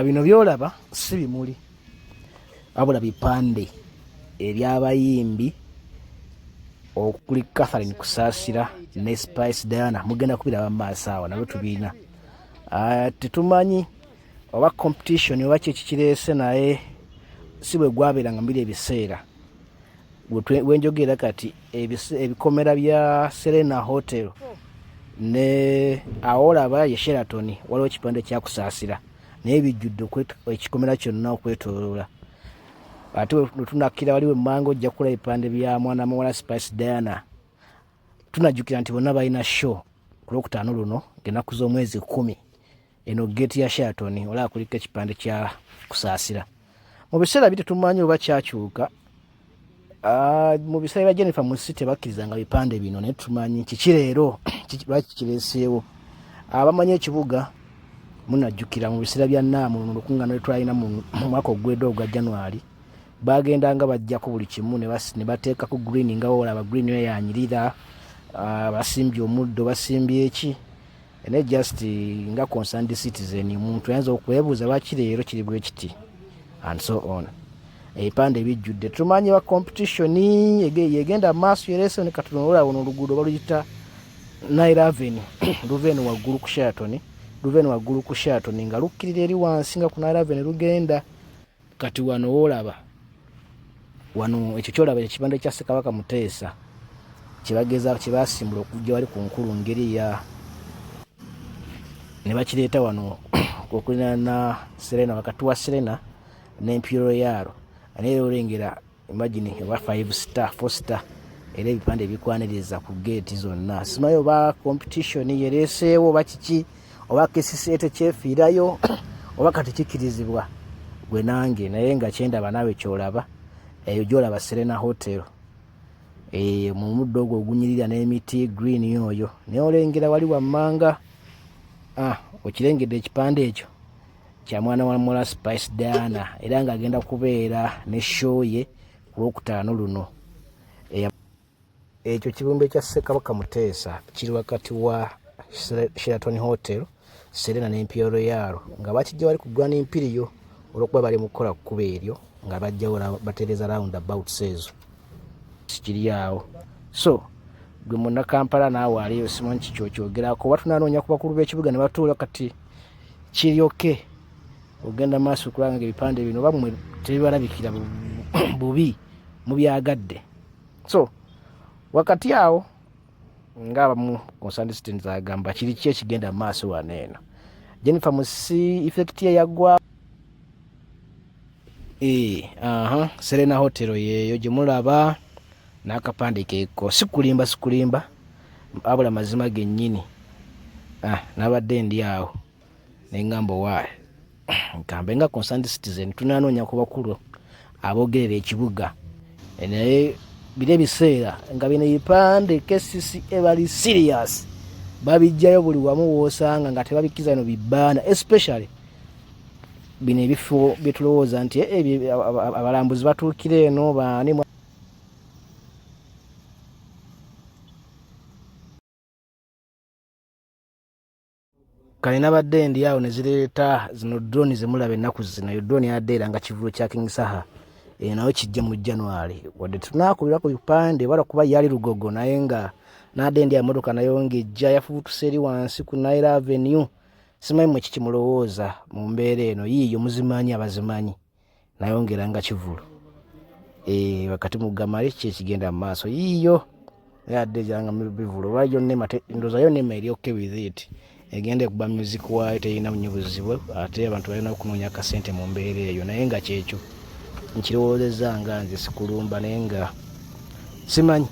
Bino byolaba si bimuli wabula bipande eby'abayimbi okuli Catherine Kusaasira ne Spice Diana. Mugenda kubiraba mu maaso awo nabyo tubiina. Tetumanyi oba competition oba kiki kireese naye si bwe gwabeeranga mbiri ebiseera wenjogera kati ebikomera bya Serena Hotel ne awolaba ye Sheraton waliwo ekipande kya Kusaasira naye bijjudde ekikomera kyonna okwetooloola. Ate wetunakira waliwo emmanga ojja kula ebipande bya mwana muwala Spice Diana. Tunajjukira nti bonna balina show ku Lwokutaano luno ng'ennaku z'omwezi 10 eno geeti ya Sheraton olaba kuliko ekipande kya Kusaasira. Mu biseera bite tumanyi oba kyakyuka. Mu biseera bya Jennifer Musi tebakkirizanga bipande bino naye tumanyi kiki leero lwaki kireeseewo. Abamanyi ekibuga munajjukira mu biseera bya Naamu mu lukuŋŋaana lwe twalina mu mwaka ogwedde ogwa January bagendanga bajjako buli kimu ne bateekako green nga olaba green yo yanyirira, basimbye omuddo basimbye eki ne just nga concerned citizen omuntu ayinza okwebuuza lwaki leero kiri bwe kiti and so on. Ebipande bijjudde tumanyi ba competition yegenda maaso yereese ne katunola wono oluguudo baluyita Nairobi Luveni waggulu ku Sheraton, Luveni waggulu ku Sheraton nga lukkirira eri wansi nga ku Nairobi lugenda kati wano olaba wano ekyo kyolaba ekipande kya Ssekabaka Muteesa kyebasimbula okujja wali ku nkulu ngeri ya ne bakireeta wano okulina na Serena wakati wa Serena ne Imperial Royal naye olengera imagine oba 5 star 4 star era ebipande bikwaniriza ku geeti zonna. Simanyi oba competition yereeseewo oba kiki oba KCCA tekyefiirayo oba kati kikkirizibwa gwe nange naye nga kyendaba naawe kyolaba eyo gyolaba Serena Hotel mu muddo ogwo ogunyirira n'emiti green yoyo naye olengera wali wammanga okirengedde ekipande ekyo kya mwana wa muwala Spice Diana era ng'agenda kubeera ne show ye ku Lwokutaano luno. Ekyo kibumbe kya Ssekabaka Muteesa kiri wakati wa Sheraton Hotel, Serena ne Imperial Royal nga bakijja wali ku Grand Imperial olw'okuba bali mu kukola kkuba eryo nga bajjawo batereeza roundabouts ezo kiri awo. So gwe munnakampala naawe aliyo simanyi kikyokyogerako oba tunanoonya ku bakulu b'ekibuga ne batuula kati kiryoke ogenda maaso okulaba nga ebipande bino bamwe tebibalabikira bubi mubyagadde. So wakati awo ng'abamu concerned citizens agamba kiri ki ekigenda maaso wano eno. Jennifer Musi effect ye yaggwa Serena Hotel yeeyo gye mulaba n'akapande keeko sikulimba abula mazima gennyini nabadde ndi awo neŋŋamba owaaye nkambe nga concerned citizen tunanoonya ku bakulu aboogerera ekibuga naye biri ebiseera nga bino ebipande KCCA bali serious babijjayo buli wamu woosanga nga tebabikkiza bino bibbaana especially bino ebifo bye tulowooza nti abalambuzi batuukira eno baani kale nabadde ndi awo ne zireeta zino drone zemulaba ennaku zino drone yadde era nga kivulo kya King Saha nayo kijja mu January wadde tunaakulira ku bipande wala kuba yali lugogo naye nga nadde ndi emotoka nayo ng'ejja yafubutuse eri wansi ku Nile Avenue. Simanyi mwe kiki mulowooza mu mbeera eno yiiyo muzimanyi abazimanyi nayongera nga kivulo wakati mugamali ki ekigenda mu maaso yiiyo yadde janga mu bivulo wayo nemate ndoza yo nema eri okay with it egende kuba music wayo teyina bunyubuzibu ate abantu balina okunoonya akasente mu mbeera eyo naye nga kyekyo nkirowoozezza nga nze sikulumba naye nga simanyi